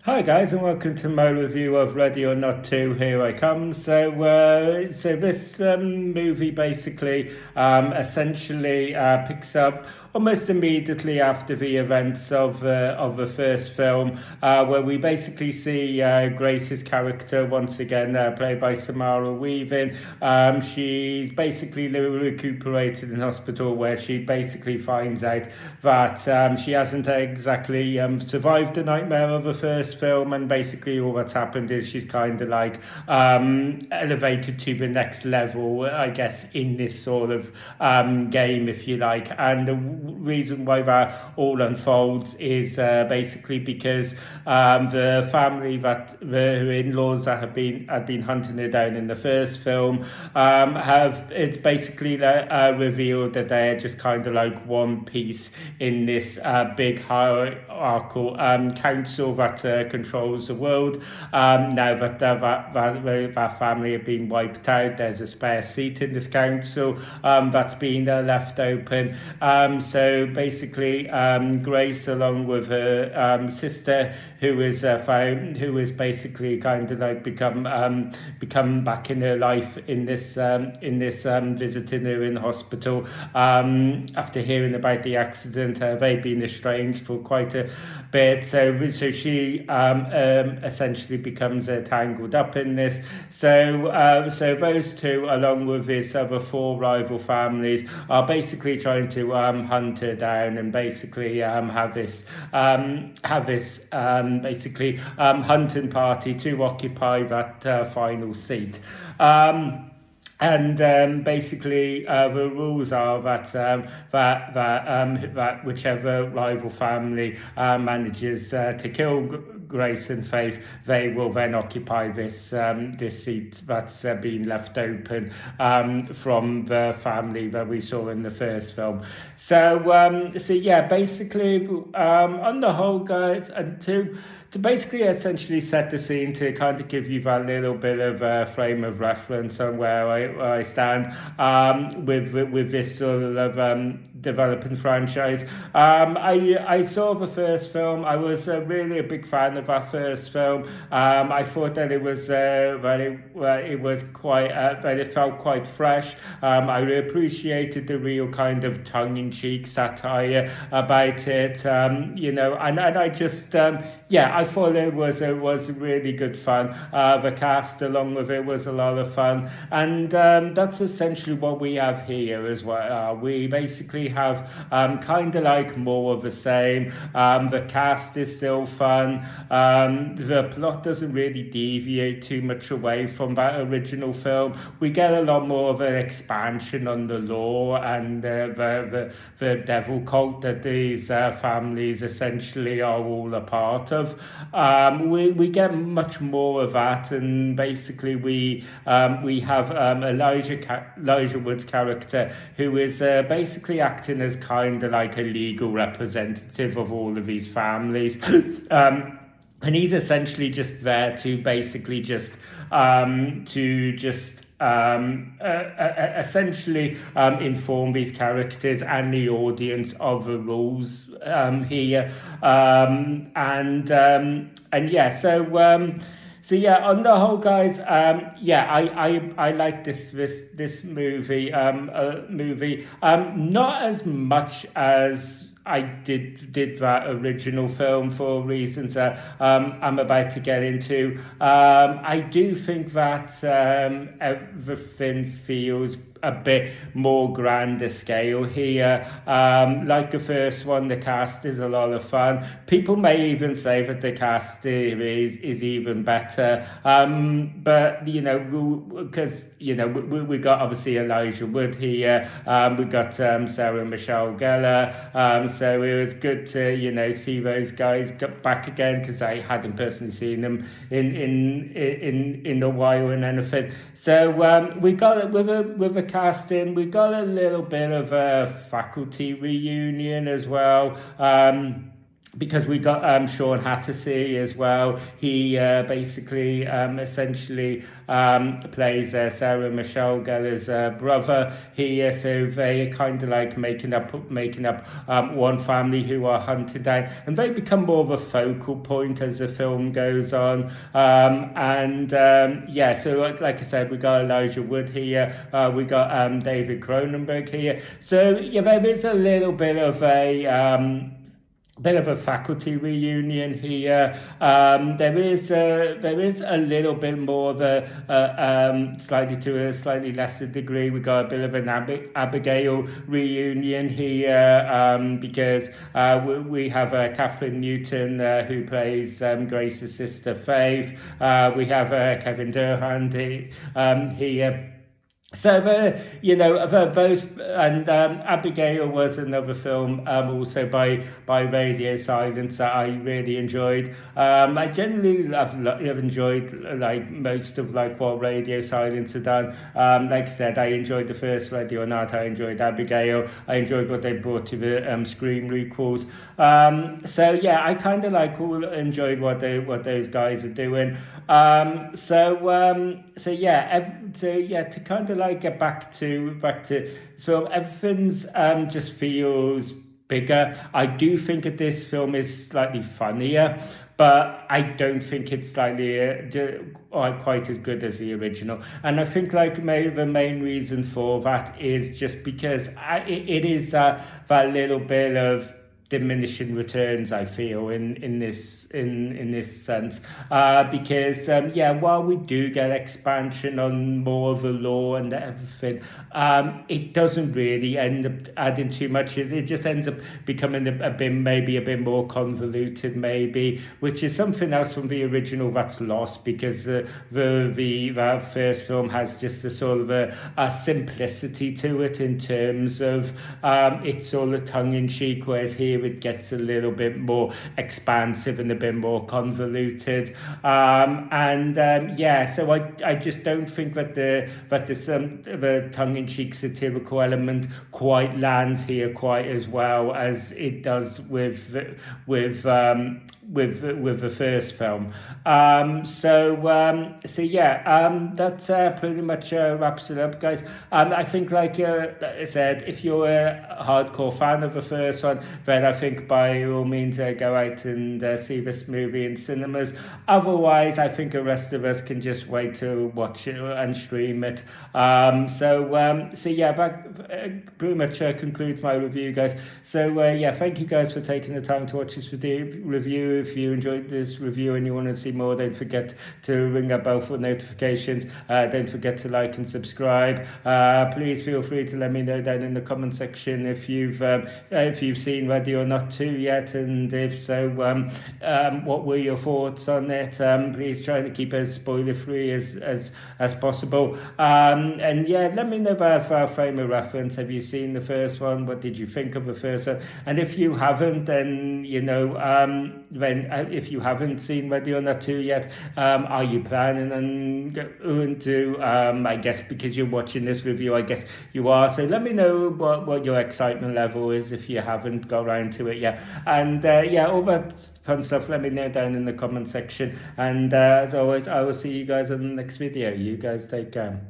Hi guys, and welcome to my review of Ready or Not 2. Here I come. So this movie basically essentially picks up almost immediately after the events of the first film, where we basically see Grace's character once again, played by Samara Weaving. She's basically recuperated in hospital, where she basically finds out that she hasn't exactly survived the nightmare of the first film, and basically all that's happened is she's kind of like elevated to the next level, I guess, in this sort of game, if you like. And the reason why that all unfolds is basically because the family that her in-laws that had been hunting her down in the first film have it's basically revealed that they're just kind of like one piece in this big hierarchical council that controls the world. Now that family have been wiped out, there's a spare seat in this council that's been left open. So basically, Grace, along with her sister, who is basically kind of like become back in her life in this visiting her in the hospital after hearing about the accident. They've been estranged for quite a bit, so she essentially becomes tangled up in this. So those two, along with his other four rival families, are basically trying to hunt her down and basically have this basically hunting party to occupy that final seat. And basically, the rules are that whichever rival family manages to kill Grace and Faith, they will then occupy this seat that's been left open from the family that we saw in the first film. So yeah, basically, on the whole, guys, and to basically essentially set the scene, to kind of give you that little bit of a frame of reference on where I stand with this sort of developing franchise. I saw the first film. I was really a big fan of that first film. I thought that it was it was quite that it felt quite fresh. I really appreciated the real kind of tongue-in-cheek satire about it. And I just yeah, I thought it was really good fun. The cast along with it was a lot of fun, and that's essentially what we have here as well. We basically have kind of like more of the same. The cast is still fun. The plot doesn't really deviate too much away from that original film. We get a lot more of an expansion on the lore and the devil cult that these families essentially are all a part of. We get much more of that, and basically we have Elijah Wood's character, who is basically acting as kind of like a legal representative of all of these families. And he's essentially just there to basically just essentially inform these characters and the audience of the rules here. And yeah, so yeah, on the whole, guys, yeah, I like this movie. Not as much as I did that original film, for reasons that I'm about to get into. I do think that everything feels a bit more grander scale here. Like the first one, the cast is a lot of fun. People may even say that the cast is even better. But because we got obviously Elijah Wood here. We got Sarah Michelle Gellar. So it was good to see those guys get back again, because I hadn't personally seen them in a while and anything. So we got it with a casting. We got a little bit of a faculty reunion as well. because we got Sean Hattersley as well. He basically essentially plays Sarah Michelle Gellar's brother here. So they are kind of like making up one family who are hunted down, and they become more of a focal point as the film goes on. Yeah, so like I said, we got Elijah Wood here. We got David Cronenberg here. So yeah, there is a little bit of a faculty reunion here. There is a little bit more of to a slightly lesser degree. We got a bit of an Abigail reunion here, because we have Catherine Newton who plays Grace's sister Faith. We have Kevin Durand here. So they're both, and Abigail was another film also by Radio Silence that I really enjoyed. I generally have enjoyed like most of like what Radio Silence had done. Like I said, I enjoyed the first Ready or Not. I enjoyed Abigail. I enjoyed what they brought to the Scream requels. So yeah, I kind of like enjoyed what those guys are doing. So yeah, to kind of like get back to so everything's just feels bigger. I do think that this film is slightly funnier, but I don't think it's slightly quite as good as the original. And I think like the main reason for that is just because it is that little bit of diminishing returns, I feel, in this sense, because while we do get expansion on more of the lore and everything, it doesn't really end up adding too much. It just ends up becoming a bit more convoluted, maybe, which is something else from the original that's lost, because that first film has just a sort of a simplicity to it in terms of it's sort of tongue-in-cheek, whereas here it gets a little bit more expansive and a bit more convoluted. So I just don't think that the tongue-in-cheek satirical element quite lands here quite as well as it does with the first film. That pretty much wraps it up, guys. I think like I said, if you're a hardcore fan of the first one, then I think by all means go out and see this movie in cinemas. Otherwise, I think the rest of us can just wait to watch it and stream it. That pretty much concludes my review, guys. So thank you guys for taking the time to watch this review. If you enjoyed this review and you want to see more, don't forget to ring that bell for notifications. Don't forget to like and subscribe. Please feel free to let me know down in the comment section if you've seen Ready or Not 2 yet, and if so, what were your thoughts on it? Please try to keep it as spoiler free as possible. Let me know about our frame of reference. Have you seen the first one? What did you think of the first one? And if you haven't, then if you haven't seen Ready or Not 2 yet, are you planning on going to? I guess because you're watching this review, I guess you are. So let me know what your excitement level is if you haven't got around to it yet. And all that fun stuff, let me know down in the comment section. And as always, I will see you guys on the next video. You guys take care.